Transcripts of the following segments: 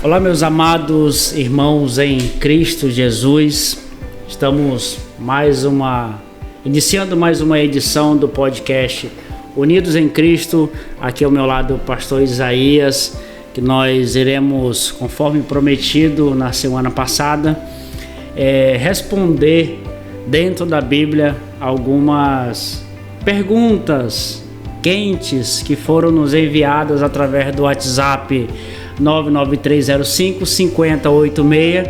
Olá, meus amados irmãos em Cristo Jesus. Estamos iniciando mais uma edição do podcast Unidos em Cristo. Aqui ao meu lado o pastor Isaías, que nós iremos, conforme prometido na semana passada, responder dentro da Bíblia algumas perguntas quentes que foram nos enviadas através do WhatsApp 99305-5086,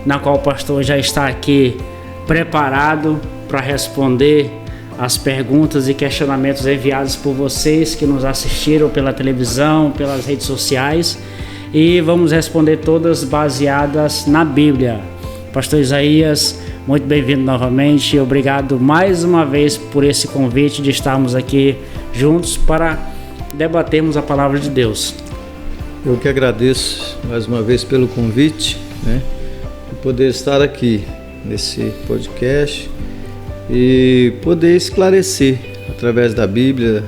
na qual o pastor já está aqui preparado para responder as perguntas e questionamentos enviados por vocês que nos assistiram pela televisão, pelas redes sociais, e vamos responder todas baseadas na Bíblia. Pastor Isaías, muito bem-vindo novamente. Obrigado mais uma vez por esse convite de estarmos aqui juntos para debatermos a palavra de Deus. Eu que agradeço mais uma vez pelo convite, de poder estar aqui nesse podcast e poder esclarecer através da Bíblia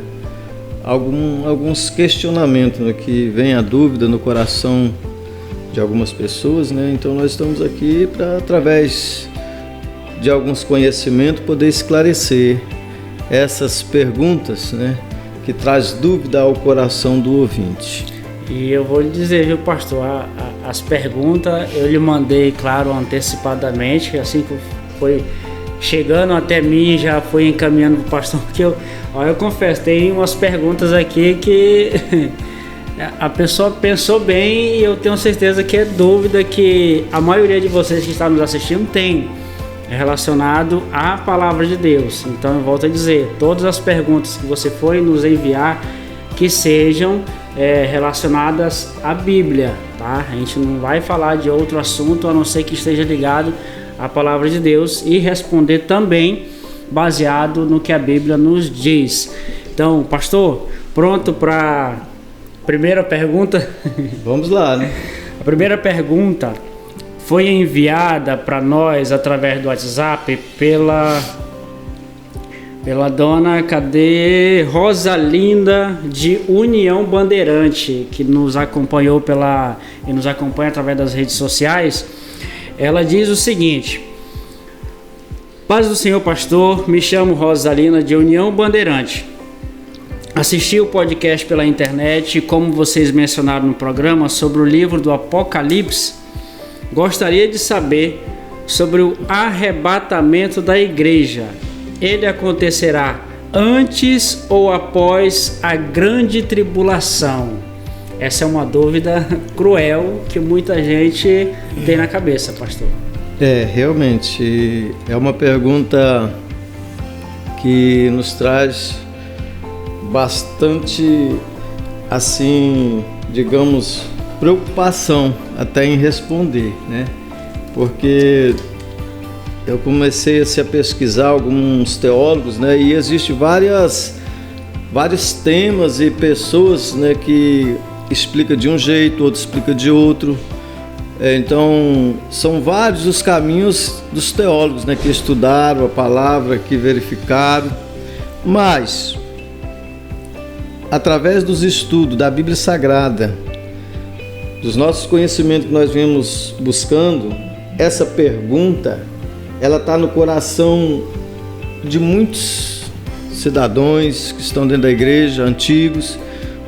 alguns questionamentos, que vem a dúvida no coração de algumas pessoas, Então nós estamos aqui para, através de alguns conhecimentos, poder esclarecer essas perguntas, que traz dúvida ao coração do ouvinte. E eu vou lhe dizer, viu, pastor, as perguntas eu lhe mandei, claro, antecipadamente, assim que foi chegando até mim, já fui encaminhando para o pastor, porque eu confesso, tem umas perguntas aqui que a pessoa pensou bem, e eu tenho certeza que é dúvida que a maioria de vocês que estão nos assistindo tem relacionado à palavra de Deus. Então eu volto a dizer, todas as perguntas que você foi nos enviar, que sejam relacionadas à Bíblia, tá? A gente não vai falar de outro assunto a não ser que esteja ligado à palavra de Deus, e responder também baseado no que a Bíblia nos diz. Então, pastor, pronto para a primeira pergunta? Vamos lá, A primeira pergunta foi enviada para nós através do WhatsApp pela dona Rosalinda de União Bandeirante, que nos acompanhou e nos acompanha através das redes sociais. Ela diz o seguinte: paz do Senhor, pastor, me chamo Rosalinda de União Bandeirante. Assisti o podcast pela internet, como vocês mencionaram no programa, sobre o livro do Apocalipse. Gostaria de saber sobre o arrebatamento da igreja. Ele acontecerá antes ou após a grande tribulação? Essa é uma dúvida cruel que muita gente tem na cabeça, pastor. Realmente é uma pergunta que nos traz bastante, assim, digamos, preocupação até em responder, Porque eu comecei a pesquisar alguns teólogos, e existem vários temas e pessoas, que explica de um jeito, outro explica de outro. Então, são vários os caminhos dos teólogos, que estudaram a palavra, que verificaram. Mas, através dos estudos da Bíblia Sagrada, dos nossos conhecimentos que nós viemos buscando, essa pergunta ela está no coração de muitos cidadãos que estão dentro da igreja, antigos.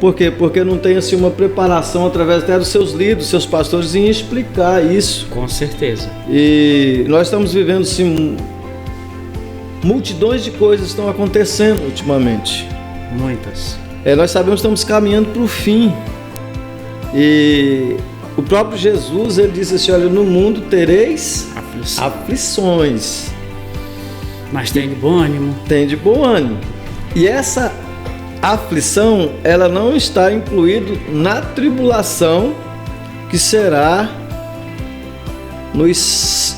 Por quê? Porque não tem assim uma preparação através até dos seus líderes, seus pastores, em explicar isso. Com certeza. E nós estamos vivendo assim, multidões de coisas estão acontecendo ultimamente. Muitas. Nós sabemos que estamos caminhando para o fim. E o próprio Jesus, ele disse assim: olha, no mundo tereis aflições. Mas tem de bom ânimo. Tem de bom ânimo. E essa aflição, ela não está incluída na tribulação que será nos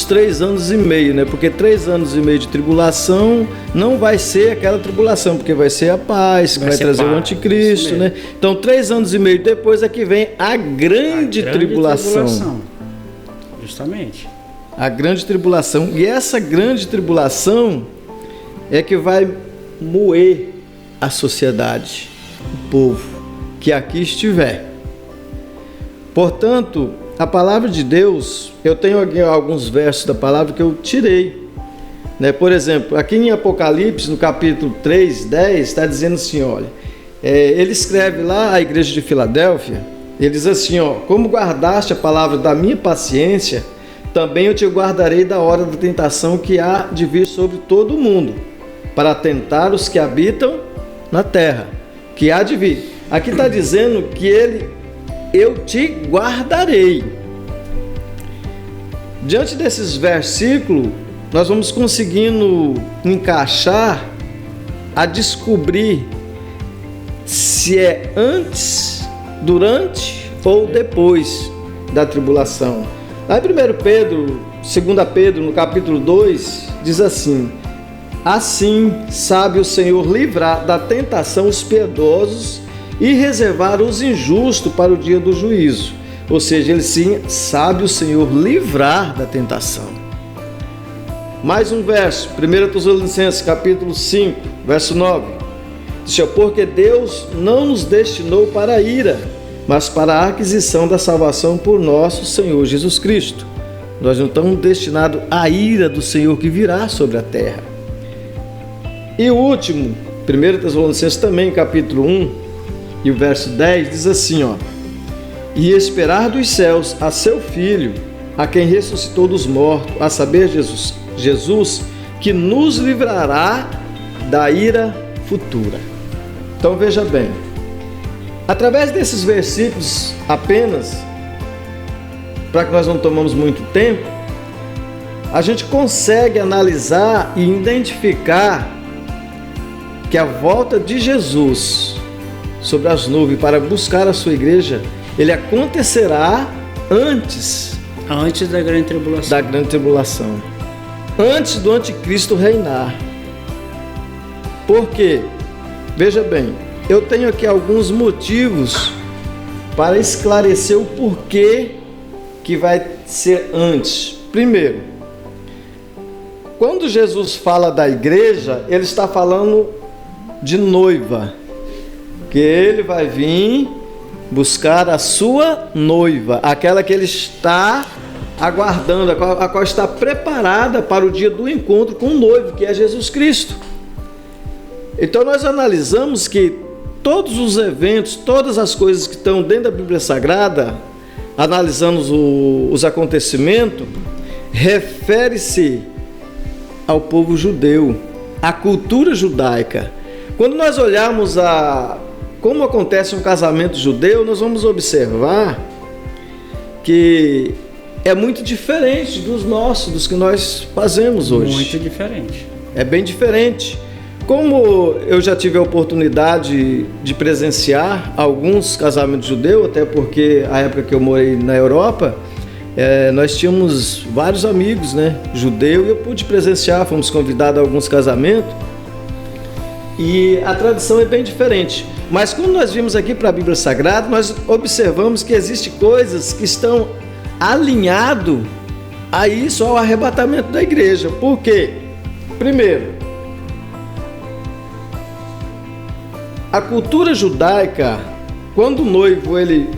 3 anos e meio, Porque 3 anos e meio de tribulação não vai ser aquela tribulação, porque vai ser a paz, que vai trazer o anticristo, Então 3 anos e meio depois é que vem a grande tribulação. Justamente. A grande tribulação. E essa grande tribulação é que vai moer a sociedade, o povo que aqui estiver. Portanto, a palavra de Deus, eu tenho aqui alguns versos da palavra que eu tirei, né? Por exemplo, aqui em Apocalipse, no capítulo 3, 10, está dizendo assim, olha, ele escreve lá à igreja de Filadélfia, ele diz assim, ó, como guardaste a palavra da minha paciência, também eu te guardarei da hora da tentação que há de vir sobre todo o mundo, para tentar os que habitam na terra, que há de vir. Aqui está dizendo que eu te guardarei. Diante desses versículos, nós vamos conseguindo encaixar a descobrir se é antes, durante ou depois da tribulação. Lá em 1 Pedro, 2 Pedro, no capítulo 2, diz assim: assim sabe o Senhor livrar da tentação os piedosos e reservar os injustos para o dia do juízo. Ou seja, ele sim sabe o Senhor livrar da tentação. Mais um verso, 1 Tessalonicenses capítulo 5, verso 9. Diz: porque Deus não nos destinou para a ira, mas para a aquisição da salvação por nosso Senhor Jesus Cristo. Nós não estamos destinados à ira do Senhor que virá sobre a terra. E o último, 1 Tessalonicenses também, capítulo 1, e o verso 10, diz assim, ó: e esperar dos céus a seu Filho, a quem ressuscitou dos mortos, a saber, Jesus, que nos livrará da ira futura. Então veja bem, através desses versículos apenas, para que nós não tomemos muito tempo, a gente consegue analisar e identificar que a volta de Jesus sobre as nuvens para buscar a sua igreja, ele acontecerá antes da grande tribulação. Da grande tribulação. Antes do anticristo reinar. Por quê? Veja bem, eu tenho aqui alguns motivos para esclarecer o porquê que vai ser antes. Primeiro, quando Jesus fala da igreja, ele está falando de noiva, que ele vai vir buscar a sua noiva, aquela que ele está aguardando, a qual está preparada para o dia do encontro com o noivo, que é Jesus Cristo. Então nós analisamos que todos os eventos, todas as coisas que estão dentro da Bíblia Sagrada, analisando os acontecimentos, refere-se ao povo judeu, à cultura judaica. Quando nós olharmos como acontece um casamento judeu, nós vamos observar que é muito diferente dos nossos, dos que nós fazemos hoje. Muito diferente. É bem diferente. Como eu já tive a oportunidade de presenciar alguns casamentos judeus, até porque a época que eu morei na Europa, nós tínhamos vários amigos, né, judeus, e eu pude presenciar, fomos convidados a alguns casamentos, e a tradição é bem diferente. Mas quando nós vimos aqui para a Bíblia Sagrada, nós observamos que existem coisas que estão alinhadas a isso, ao arrebatamento da igreja. Por quê? Primeiro, a cultura judaica, quando o noivo ele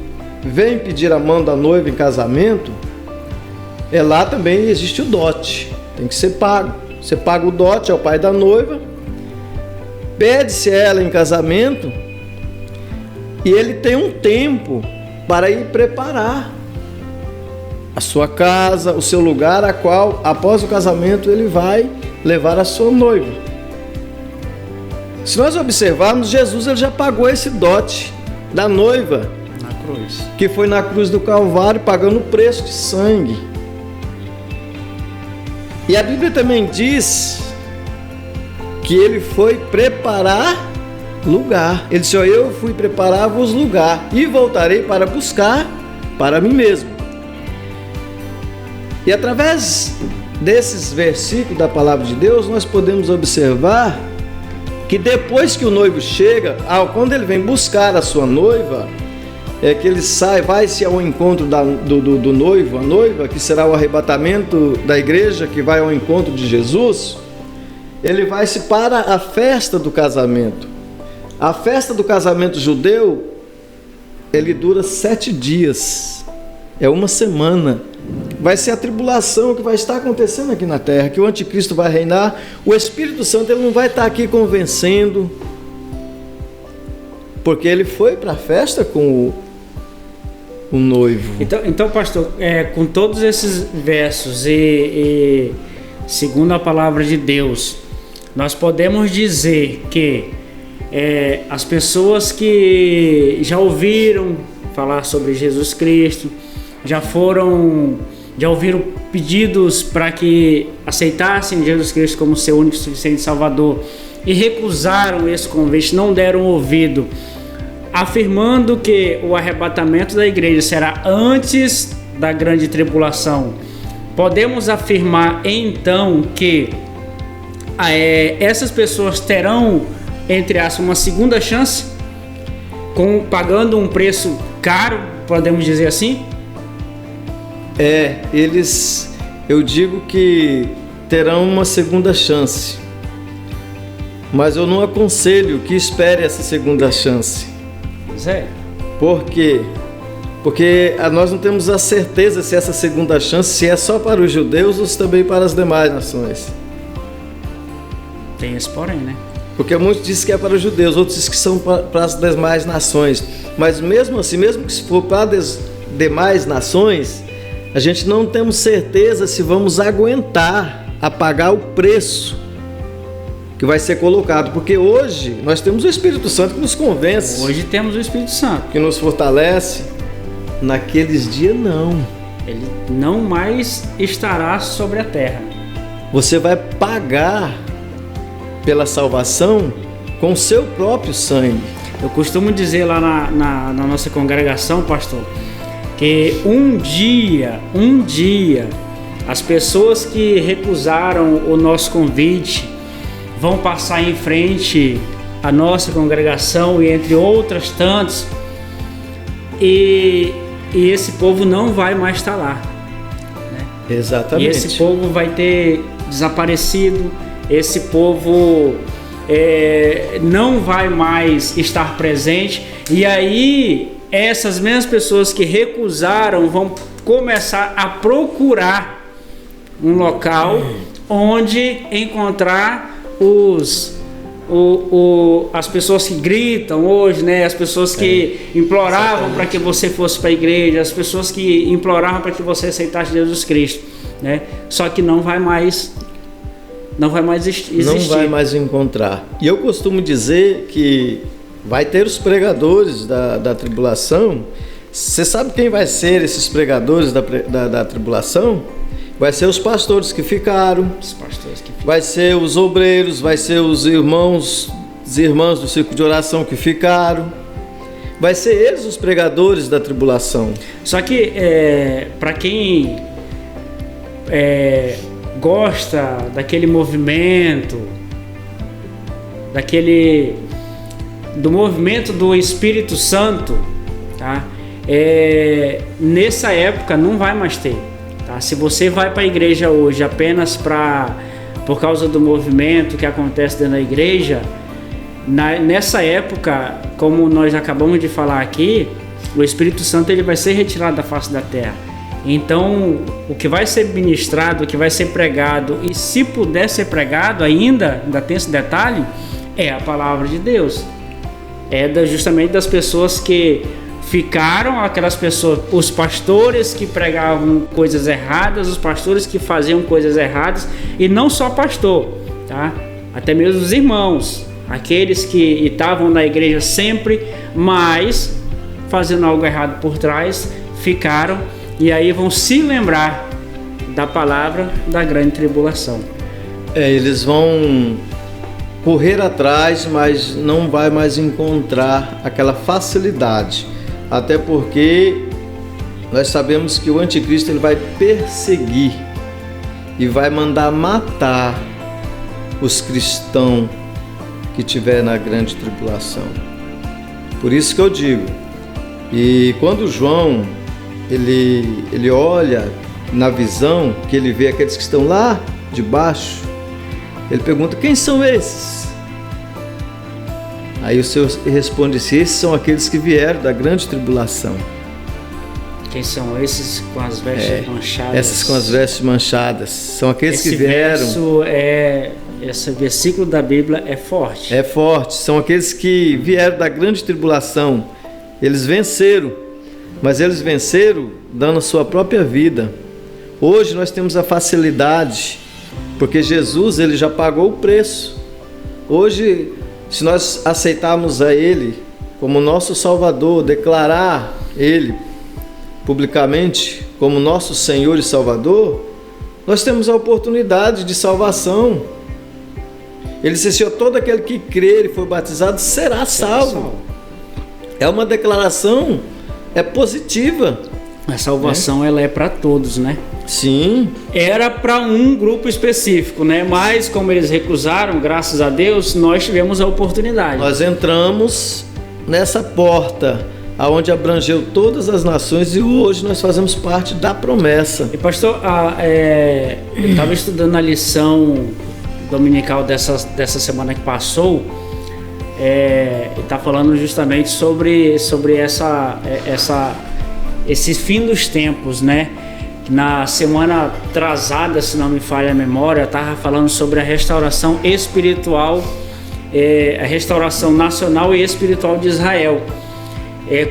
vem pedir a mão da noiva em casamento, lá também existe o dote, tem que ser pago. Você paga o dote ao pai da noiva, pede-se ela em casamento e ele tem um tempo para ir preparar a sua casa, o seu lugar, a qual após o casamento ele vai levar a sua noiva. Se nós observarmos, Jesus ele já pagou esse dote da noiva na cruz, que foi na cruz do Calvário, pagando o preço de sangue. E a Bíblia também diz que ele foi preparar lugar. Ele disse: eu fui preparar-vos lugar e voltarei para buscar para mim mesmo. E através desses versículos da palavra de Deus, nós podemos observar que depois que o noivo chega, quando ele vem buscar a sua noiva, que ele vai-se ao encontro do noivo, a noiva, que será o arrebatamento da igreja, que vai ao encontro de Jesus, ele vai-se para a festa do casamento. A festa do casamento judeu, ele dura 7 dias. É uma semana. Vai ser a tribulação que vai estar acontecendo aqui na terra, que o anticristo vai reinar. O Espírito Santo ele não vai estar aqui convencendo, porque ele foi para a festa com o noivo. Então pastor, com todos esses versos e segundo a palavra de Deus, nós podemos dizer que as pessoas que já ouviram falar sobre Jesus Cristo, já ouviram pedidos para que aceitassem Jesus Cristo como seu único e suficiente Salvador e recusaram esse convite, não deram ouvido, afirmando que o arrebatamento da igreja será antes da grande tribulação. Podemos afirmar então que essas pessoas terão, entre aspas, uma segunda chance, pagando um preço caro, podemos dizer assim? Eu digo que terão uma segunda chance, mas eu não aconselho que espere essa segunda chance. Zé? Por quê? Porque nós não temos a certeza se essa segunda chance se é só para os judeus ou também para as demais nações. Tem esse porém, né? Porque muitos dizem que é para os judeus, outros dizem que são para as demais nações. Mas mesmo assim, mesmo que se for para as demais nações, a gente não temos certeza se vamos aguentar a pagar o preço que vai ser colocado. Porque hoje nós temos o Espírito Santo que nos convence. Hoje temos o Espírito Santo. Que nos fortalece. Naqueles dias não. Ele não mais estará sobre a terra. Você vai pagar pela salvação com o seu próprio sangue. Eu costumo dizer lá na nossa congregação, pastor, que um dia, as pessoas que recusaram o nosso convite vão passar em frente à nossa congregação e entre outras tantas, e esse povo não vai mais estar lá, né? Exatamente. E esse povo vai ter desaparecido, esse povo não vai mais estar presente, e aí essas mesmas pessoas que recusaram vão começar a procurar um local onde encontrar as pessoas que gritam hoje, né? As pessoas que imploravam para que você fosse para a igreja, as pessoas que imploravam para que você aceitasse Jesus Cristo, né? Só que não vai mais existir. Não vai mais encontrar. E eu costumo dizer que vai ter os pregadores da tribulação. Você sabe quem vai ser esses pregadores da tribulação? Vai ser os pastores que ficaram. Vai ser os obreiros, vai ser os irmãos, as irmãs do círculo de oração que ficaram. Vai ser eles os pregadores da tribulação. Só que para quem gosta daquele movimento, do movimento do Espírito Santo, tá? Nessa época não vai mais ter, tá? Se você vai para a igreja hoje apenas por causa do movimento que acontece dentro da igreja, nessa época, como nós acabamos de falar aqui, o Espírito Santo ele vai ser retirado da face da terra. Então, o que vai ser ministrado, o que vai ser pregado, e se puder ser pregado ainda tem esse detalhe, é a palavra de Deus. Justamente das pessoas que ficaram, aquelas pessoas, os pastores que pregavam coisas erradas, os pastores que faziam coisas erradas, e não só pastor, tá? Até mesmo os irmãos, aqueles que estavam na igreja sempre, mas fazendo algo errado por trás, ficaram, e aí vão se lembrar da palavra da grande tribulação. Eles vão correr atrás, mas não vai mais encontrar aquela facilidade. Até porque nós sabemos que o anticristo ele vai perseguir e vai mandar matar os cristãos que tiver na grande tribulação. Por isso que eu digo, e quando João ele olha na visão, que ele vê aqueles que estão lá de baixo, ele pergunta: quem são esses? Aí o Senhor responde: esses são aqueles que vieram da grande tribulação. Quem são esses com as vestes manchadas? Essas com as vestes manchadas. São aqueles que vieram. Esse versículo da Bíblia é forte. É forte. São aqueles que vieram da grande tribulação. Eles venceram. Mas eles venceram dando a sua própria vida. Hoje nós temos a facilidade, porque Jesus ele já pagou o preço. Hoje, se nós aceitarmos a Ele como nosso Salvador, declarar Ele publicamente como nosso Senhor e Salvador, nós temos a oportunidade de salvação. Ele disse: todo aquele que crer e for batizado será salvo. É uma declaração, positiva. A salvação ela é para todos, né? Sim. Era para um grupo específico, né? Mas como eles recusaram, graças a Deus, nós tivemos a oportunidade. Nós entramos nessa porta aonde abrangeu todas as nações e hoje nós fazemos parte da promessa. E pastor, eu estava estudando a lição dominical dessa semana que passou, e está falando justamente sobre esse fim dos tempos, né? Na semana atrasada, se não me falha a memória, estava falando sobre a restauração espiritual, a restauração nacional e espiritual de Israel.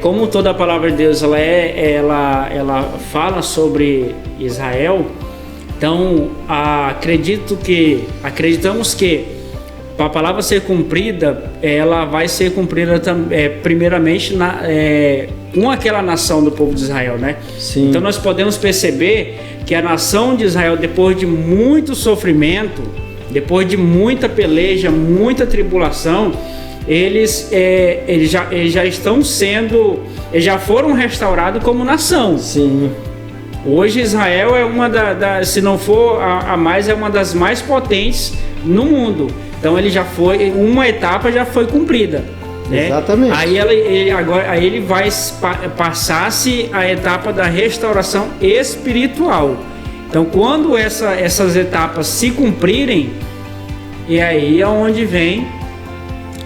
Como toda a palavra de Deus ela fala sobre Israel, então acreditamos que para a palavra ser cumprida, ela vai ser cumprida primeiramente com aquela nação do povo de Israel, né? Sim. Então nós podemos perceber que a nação de Israel, depois de muito sofrimento, depois de muita peleja, muita tribulação, eles já estão eles já foram restaurados como nação. Sim. Hoje Israel é uma se não for a mais, é uma das mais potentes no mundo. Então uma etapa já foi cumprida, né? Exatamente. Aí ele vai passar-se a etapa da restauração espiritual. Então quando essas etapas se cumprirem, e aí é onde vem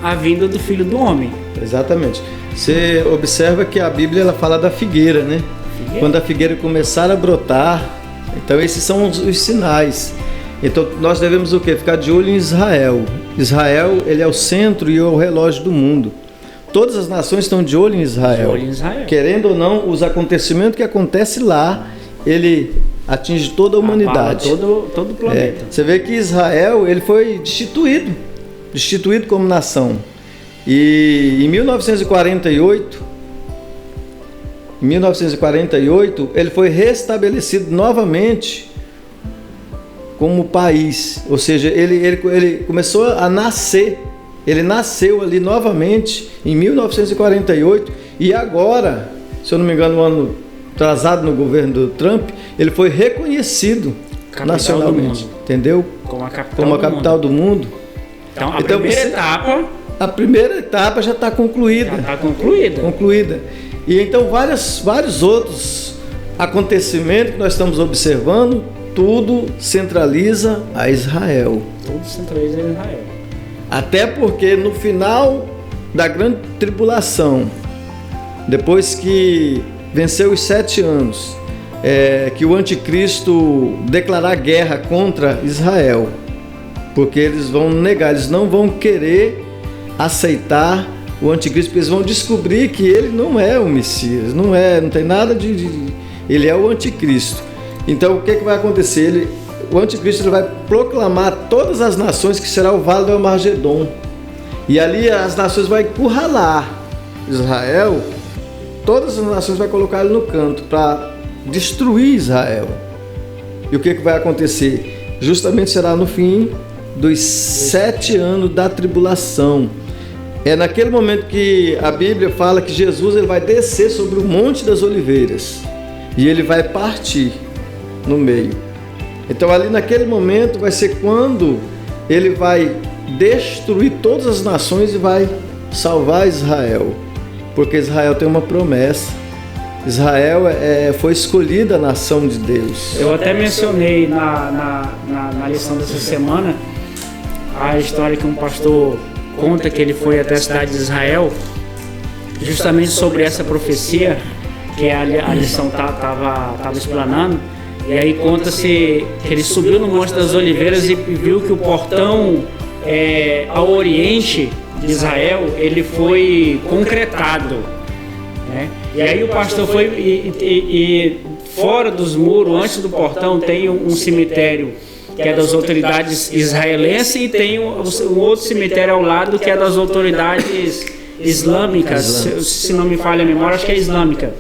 a vinda do Filho do Homem. Exatamente. Você observa que a Bíblia ela fala da figueira, né? Quando a figueira começar a brotar, então esses são os sinais. Então nós devemos o quê? Ficar de olho em Israel. Israel, ele é o centro e é o relógio do mundo. Todas as nações estão de olho em Israel. Querendo ou não, os acontecimentos que acontecem lá, ele atinge toda a humanidade. Todo o planeta. Você vê que Israel, ele foi destituído como nação. E em 1948, ele foi restabelecido novamente como país, ou seja, ele começou a nascer, ele nasceu ali novamente em 1948 e agora, se eu não me engano, no ano atrasado no governo do Trump, ele foi reconhecido nacionalmente, entendeu? Como a capital do mundo. Então a primeira etapa já está concluída. Concluída. E então vários outros acontecimentos que nós estamos observando, tudo centraliza a Israel. Tudo centraliza a Israel. Até porque no final da grande tribulação, depois que venceu os 7 anos, que o anticristo declarar guerra contra Israel, porque eles vão negar, eles não vão querer aceitar o anticristo, porque eles vão descobrir que ele não é o Messias, não tem nada ele é o anticristo. Então o que vai acontecer? O anticristo ele vai proclamar a todas as nações que será o Vale do Armagedon. E ali as nações vão encurralar Israel, todas as nações vão colocar ele no canto para destruir Israel. E o que vai acontecer? Justamente será no fim dos 7 anos da tribulação. É naquele momento que a Bíblia fala que Jesus ele vai descer sobre o Monte das Oliveiras e ele vai partir no meio. Então ali naquele momento vai ser quando ele vai destruir todas as nações e vai salvar Israel, porque Israel tem uma promessa. Israel foi escolhida a nação de Deus. Eu até mencionei na lição dessa semana a história que um pastor conta que ele foi até a cidade de Israel justamente sobre essa profecia que a lição tava explanando, e aí conta-se que ele subiu no Monte das Oliveiras e viu que o portão ao oriente de Israel, ele foi concretado, né? E aí o pastor foi e fora dos muros, antes do portão, tem um cemitério que é das autoridades israelenses e tem um outro cemitério ao lado que é das autoridades islâmicas, se não me falha a memória, acho que é islâmica.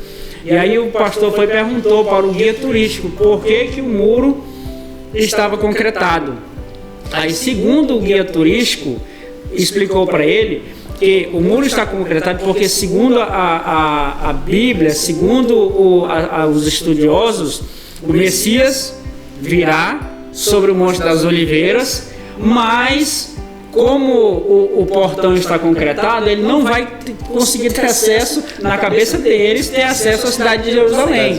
E aí o pastor foi e perguntou para o guia turístico por que o muro estava concretado. Aí, segundo o guia turístico, explicou para ele que o muro está concretado porque, segundo a Bíblia, segundo os estudiosos, o Messias virá sobre o Monte das Oliveiras, mas como o portão está concretado, ele não vai conseguir ter acesso, na cabeça deles, ter acesso à cidade de Jerusalém.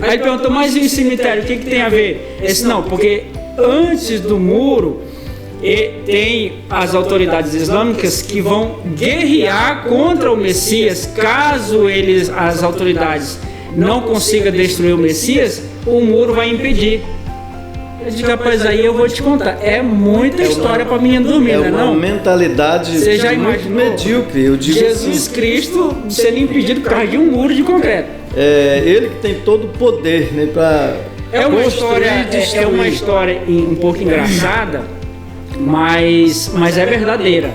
Aí ele perguntou, mas e o cemitério, o que tem a ver? Ele disse, não, porque antes do muro tem as autoridades islâmicas que vão guerrear contra o Messias. Caso as autoridades não consigam destruir o Messias, o muro vai impedir. Eu digo, rapaz, aí eu vou te contar, é muita história para mim dormir, né? Não, mentalidade você já imaginou medíocre. Eu digo Jesus assim, Cristo sendo impedido por causa de um muro de concreto. Ele que tem todo o poder, né, para é uma história um pouco engraçada, mas é verdadeira.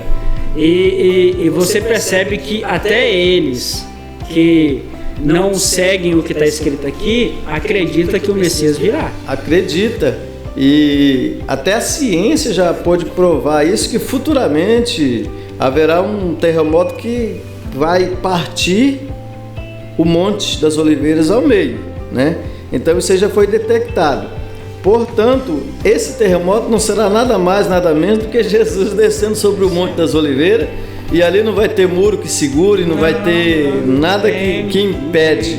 E você percebe que até eles que não seguem o que está escrito aqui, acredita que o Messias virá. Acredita. E até a ciência já pode provar isso, que futuramente haverá um terremoto que vai partir o Monte das Oliveiras ao meio, né? Então isso já foi detectado. Portanto, esse terremoto não será nada mais, nada menos do que Jesus descendo sobre o Monte das Oliveiras, e ali não vai ter muro que segure, não vai ter nada que impede,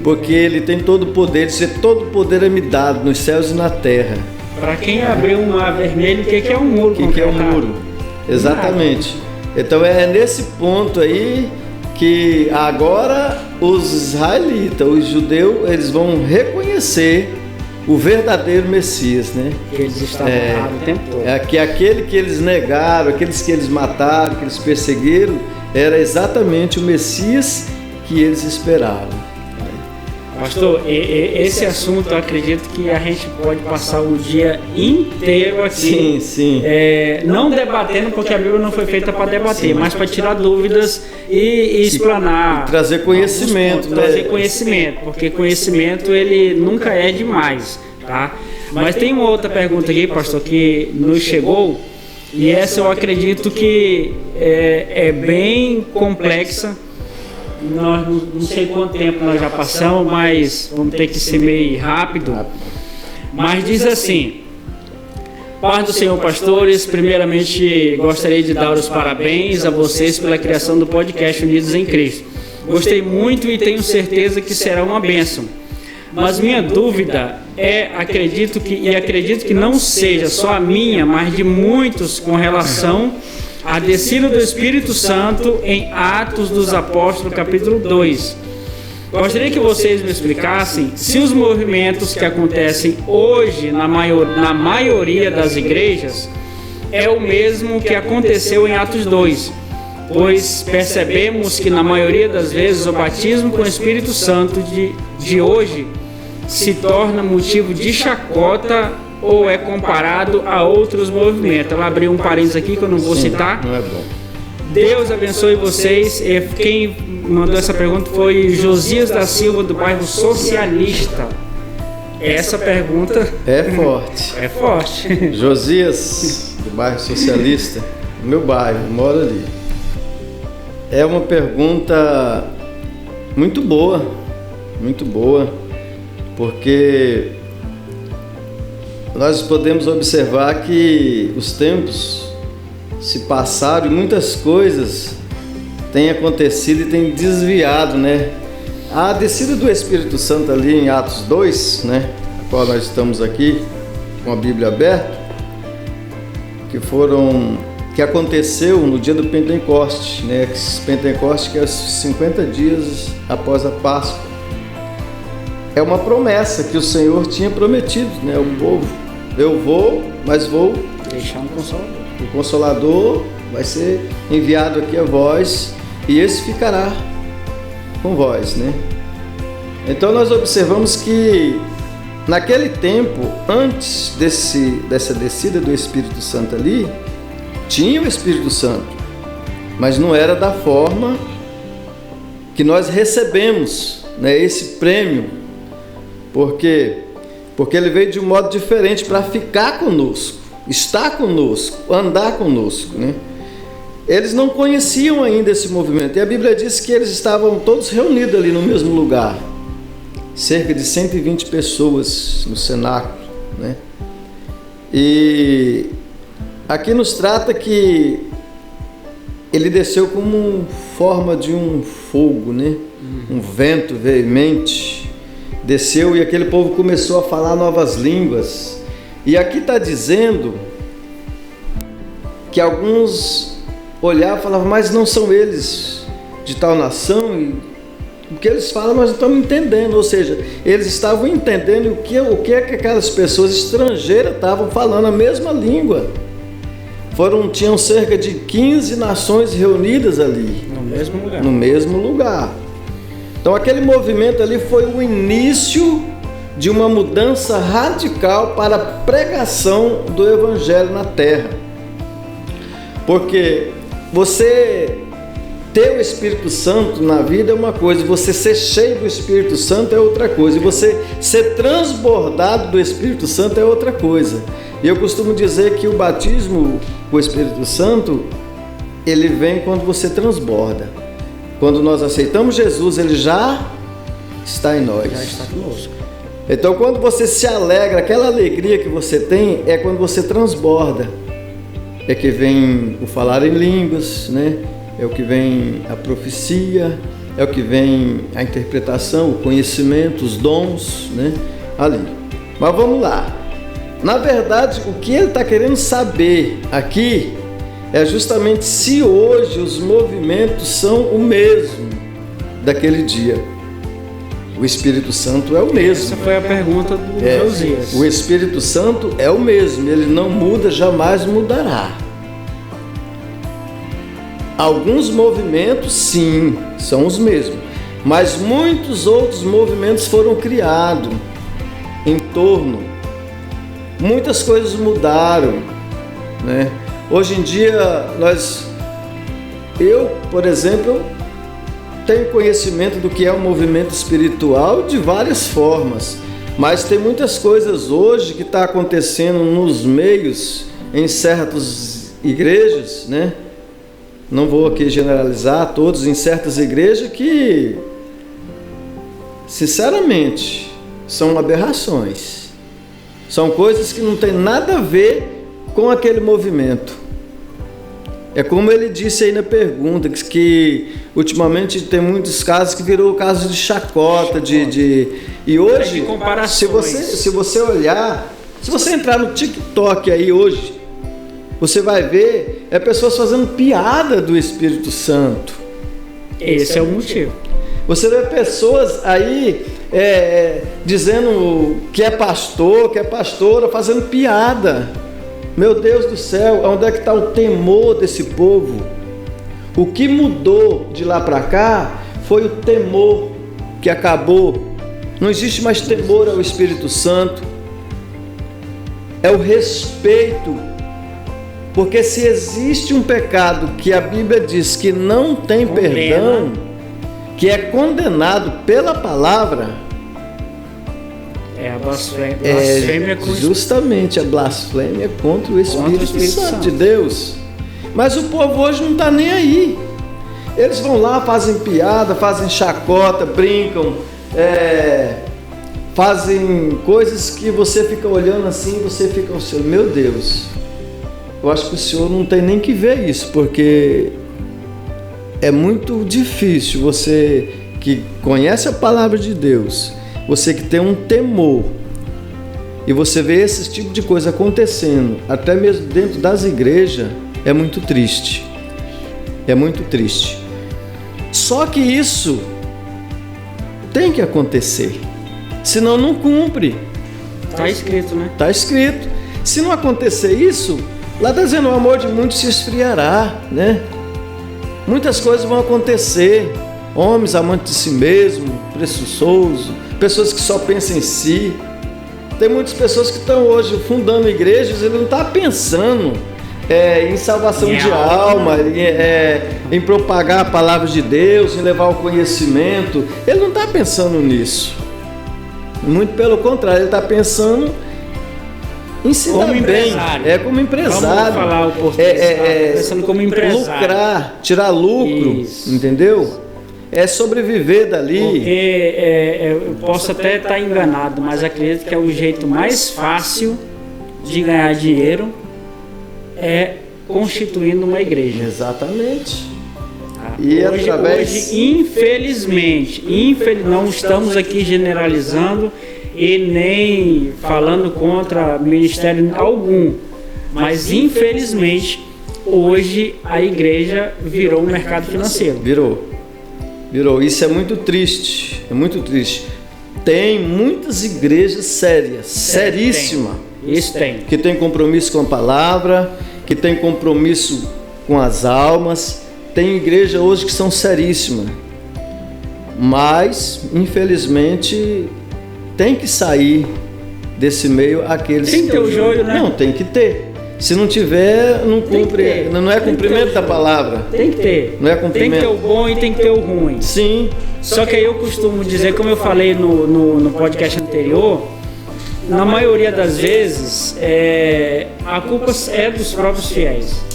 porque ele tem todo o poder, ele diz, todo o poder é me dado nos céus e na terra. Para quem abriu um mar vermelho, o que é um muro? O que é um muro? Exatamente. Então é nesse ponto aí que agora os israelitas, os judeus, eles vão reconhecer o verdadeiro Messias, né? Que eles estavam errados o tempo todo. Que aquele que eles negaram, aqueles que eles mataram, que eles perseguiram, era exatamente o Messias que eles esperavam. Pastor, esse assunto eu acredito que a gente pode passar o dia inteiro aqui. Sim. Não debatendo, porque a Bíblia não foi feita para debater, mas para tirar dúvidas e explanar. E trazer conhecimento. Trazer conhecimento, porque conhecimento ele nunca é demais, tá? Mas tem uma outra pergunta aqui, pastor, que nos chegou, e essa eu acredito que é bem complexa. Nós não sei quanto tempo nós já passamos, mas vamos ter que ser meio rápido. Mas diz assim: Paz do Senhor, pastores, primeiramente gostaria de dar os parabéns a vocês pela criação do podcast Unidos em Cristo. Gostei muito e tenho certeza que será uma bênção. Mas minha dúvida acredito que não seja só a minha, mas de muitos com relação a descida do Espírito Santo em Atos dos Apóstolos, capítulo 2. Gostaria que vocês me explicassem se os movimentos que acontecem hoje na maioria das igrejas é o mesmo que aconteceu em Atos 2, pois percebemos que na maioria das vezes o batismo com o Espírito Santo de hoje se torna motivo de chacota ou é comparado a outros movimentos. Ela abriu um parênteses aqui que eu não vou citar. Não é bom. Deus abençoe vocês. Quem mandou essa pergunta foi Josias da Silva, do bairro Socialista. Essa pergunta é forte. É forte. Josias, do bairro Socialista, meu bairro, moro ali. É uma pergunta muito boa, porque nós podemos observar que os tempos se passaram e muitas coisas têm acontecido e têm desviado, né? A descida do Espírito Santo ali em Atos 2, né? A qual nós estamos aqui com a Bíblia aberta, que aconteceu no dia do Pentecoste, né? Pentecoste que é os 50 dias após a Páscoa. é uma promessa que o Senhor tinha prometido, né, ao povo. Eu vou, mas vou deixar um Consolador. O Consolador vai ser enviado aqui a vós e esse ficará com vós, né? Então nós observamos que naquele tempo, antes dessa descida do Espírito Santo ali, tinha o Espírito Santo, mas não era da forma que nós recebemos, né, esse prêmio. Por quê? Porque ele veio de um modo diferente para ficar conosco, estar conosco, andar conosco, né? Eles não conheciam ainda esse movimento, e a Bíblia diz que eles estavam todos reunidos ali no mesmo lugar, cerca de 120 pessoas no cenáculo, né? E aqui nos trata que ele desceu como forma de um fogo, né? Um vento veemente desceu e aquele povo começou a falar novas línguas. E aqui está dizendo que alguns olhavam e falavam, mas não são eles de tal nação? E o que eles falam nós não estamos entendendo. Ou seja, eles estavam entendendo o que é que aquelas pessoas estrangeiras estavam falando a mesma língua. Tinham cerca de 15 nações reunidas ali. No mesmo lugar. Então aquele movimento ali foi o início de uma mudança radical para a pregação do Evangelho na terra. Porque você ter o Espírito Santo na vida é uma coisa, você ser cheio do Espírito Santo é outra coisa, e você ser transbordado do Espírito Santo é outra coisa. E eu costumo dizer que o batismo com o Espírito Santo, ele vem quando você transborda. Quando nós aceitamos Jesus, ele já está em nós. Já está conosco. Então, quando você se alegra, aquela alegria que você tem é quando você transborda. É que vem o falar em línguas, né? É o que vem a profecia, é o que vem a interpretação, o conhecimento, os dons, né? Ali. Mas vamos lá. Na verdade, o que ele está querendo saber aqui é justamente se hoje os movimentos são o mesmo daquele dia. O Espírito Santo é o mesmo. Essa foi a pergunta do Josias. O Espírito Santo é o mesmo, ele não muda, jamais mudará. Alguns movimentos, sim, são os mesmos, mas muitos outros movimentos foram criados em torno. Muitas coisas mudaram, né? Hoje em dia, eu, por exemplo, tenho conhecimento do que é um movimento espiritual de várias formas, mas tem muitas coisas hoje que está acontecendo nos meios, em certas igrejas, né? Não vou aqui generalizar todos, em certas igrejas que, sinceramente, são aberrações. São coisas que não tem nada a ver com aquele movimento. É como ele disse aí na pergunta, que ultimamente tem muitos casos que virou caso de chacota, e hoje, se você olhar, se você entrar no TikTok aí hoje, você vai ver pessoas fazendo piada do Espírito Santo. Esse é o motivo. Você vê pessoas aí dizendo que é pastor, que é pastora, fazendo piada. Meu Deus do céu, onde é que está o temor desse povo? O que mudou de lá para cá foi o temor que acabou. Não existe mais temor ao Espírito Santo. É o respeito. Porque se existe um pecado que a Bíblia diz que não tem perdão, que é condenado pela palavra, é a blasfêmia justamente a blasfêmia contra o Espírito Santo de Deus. Mas o povo hoje não está nem aí. Eles vão lá, fazem piada, fazem chacota, brincam, fazem coisas que você fica olhando assim, você fica assim, meu Deus, eu acho que o senhor não tem nem que ver isso, porque é muito difícil você que conhece a palavra de Deus, você que tem um temor, e você vê esse tipo de coisa acontecendo, até mesmo dentro das igrejas, é muito triste. É muito triste. Só que isso tem que acontecer. senão não cumpre. Está escrito, né? Está escrito. Se não acontecer isso, lá está dizendo, o amor de muitos se esfriará, né? Muitas coisas vão acontecer. Homens amantes de si mesmo, presunçoso, pessoas que só pensam em si. Tem muitas pessoas que estão hoje fundando igrejas, ele não está pensando em salvação de alma, em propagar a palavra de Deus, em levar o conhecimento. Ele não está pensando nisso. Muito pelo contrário, ele está pensando em se dar bem. Como empresário. Vamos falar o português, pensando como empresário. Lucrar, tirar lucro, isso. Entendeu? É sobreviver dali. Porque eu posso até estar enganado, mas acredito que é o jeito mais fácil de ganhar dinheiro é constituindo uma igreja. Exatamente. E hoje, infelizmente, não estamos aqui generalizando e nem falando contra ministério algum, mas infelizmente hoje a igreja virou um mercado financeiro. Virou. Isso é muito triste. Tem muitas igrejas sérias, seríssimas. Isso tem. Que tem compromisso com a palavra, que tem compromisso com as almas. Tem igreja hoje que são seríssimas. Mas, infelizmente, tem que sair desse meio aqueles tem que ter o joio, né? Não, tem que ter. Se não tiver, não cumpre, não é cumprimento da palavra. Tem que ter. Não é cumprimento. Tem que ter o bom e tem que ter o ruim. Sim. Só que aí eu costumo dizer, como eu falei no podcast anterior, na maioria das vezes, a culpa é dos próprios fiéis.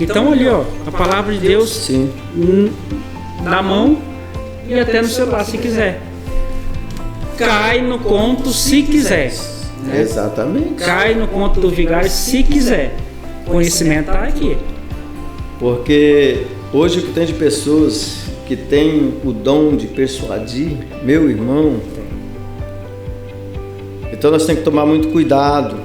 Então ali, ó, a palavra de Deus, sim, na mão e até no celular, se quiser. Cai no conto se quiser. Né? Exatamente. Cai no conto do vigário se quiser. O conhecimento está aqui. Porque hoje o que tem de pessoas que têm o dom de persuadir, meu irmão. Então nós temos que tomar muito cuidado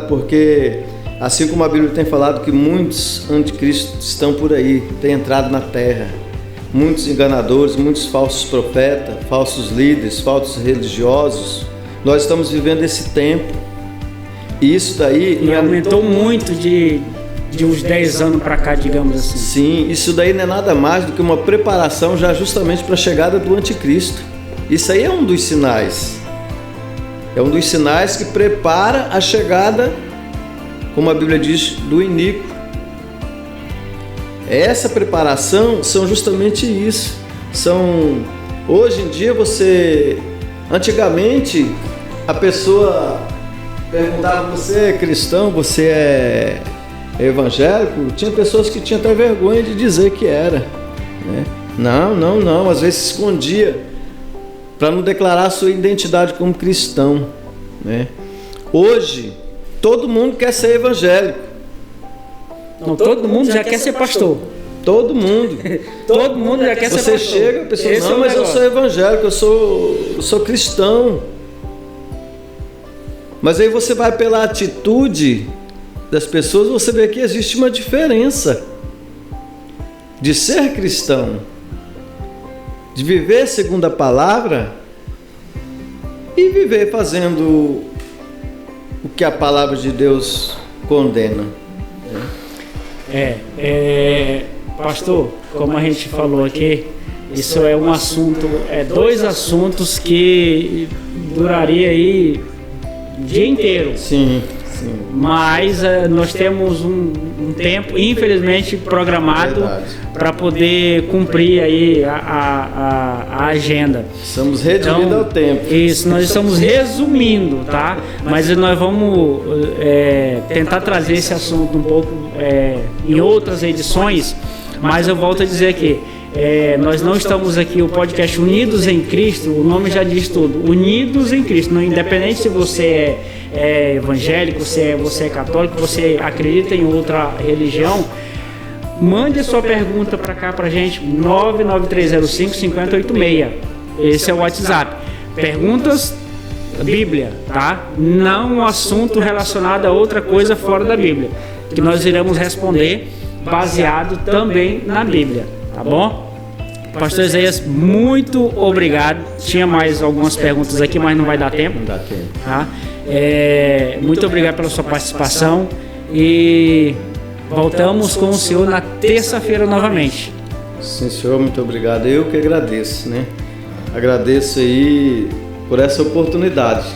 porque assim como a Bíblia tem falado que muitos anticristos estão por aí, têm entrado na terra, muitos enganadores, muitos falsos profetas, falsos líderes, falsos religiosos. Nós estamos vivendo esse tempo e isso daí... E aumentou muito de uns 10 anos para cá, digamos assim. Sim, isso daí não é nada mais do que uma preparação já justamente para a chegada do anticristo. Isso aí é um dos sinais. É um dos sinais que prepara a chegada, como a Bíblia diz, do iníquo. Essa preparação são justamente isso. Hoje em dia antigamente a pessoa perguntava: você é cristão, você é evangélico? Tinha pessoas que tinham até vergonha de dizer que era, né? Não, às vezes se escondia para não declarar sua identidade como cristão, né? Hoje todo mundo quer ser evangélico. Não, todo mundo já quer ser pastor. Todo mundo. Todo mundo já quer ser pastor. Você chega, a pessoa, não, mas eu sou evangélico, eu sou cristão. Mas aí você vai pela atitude das pessoas, você vê que existe uma diferença de ser cristão, de viver segundo a palavra e viver fazendo o que a palavra de Deus condena. Pastor, como a gente falou aqui, isso é um assunto, dois assuntos que duraria aí o dia inteiro. Sim. Mas nós temos um tempo, infelizmente, programado para poder cumprir aí a agenda. Estamos reduzindo ao tempo. Isso, nós estamos resumindo, tá? Mas nós vamos tentar trazer esse assunto um pouco em outras edições. Mas eu volto a dizer aqui, nós não estamos aqui, o podcast Unidos em Cristo, o nome já diz tudo, Unidos em Cristo, independente se você é evangélico, se você é católico, você acredita em outra religião, mande a sua pergunta para cá pra gente, 99305-5086, esse é o WhatsApp, perguntas Bíblia, tá? Não um assunto relacionado a outra coisa fora da Bíblia, que nós iremos responder baseado também na Bíblia, tá bom? Pastor Isaías, muito obrigado. Tinha mais algumas perguntas aqui, mas não vai dar tempo. Não dá tempo. Tá? Muito obrigado pela sua participação e voltamos com o senhor na terça-feira novamente. Sim, senhor, muito obrigado. Eu que agradeço, né? Agradeço aí por essa oportunidade.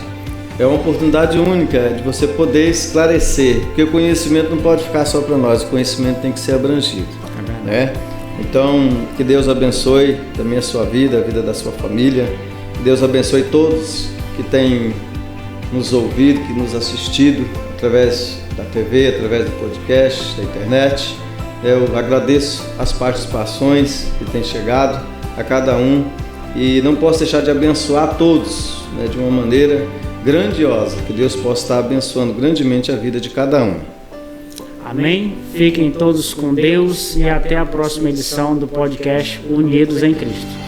É uma oportunidade única de você poder esclarecer, porque o conhecimento não pode ficar só para nós, o conhecimento tem que ser abrangido, né? Então, que Deus abençoe também a sua vida, a vida da sua família. Que Deus abençoe todos que têm nos ouvido, que nos assistido através da TV, através do podcast, da internet. Eu agradeço as participações que têm chegado a cada um e não posso deixar de abençoar todos, né, de uma maneira grandiosa, que Deus possa estar abençoando grandemente a vida de cada um. Amém? Fiquem todos com Deus e até a próxima edição do podcast Unidos em Cristo.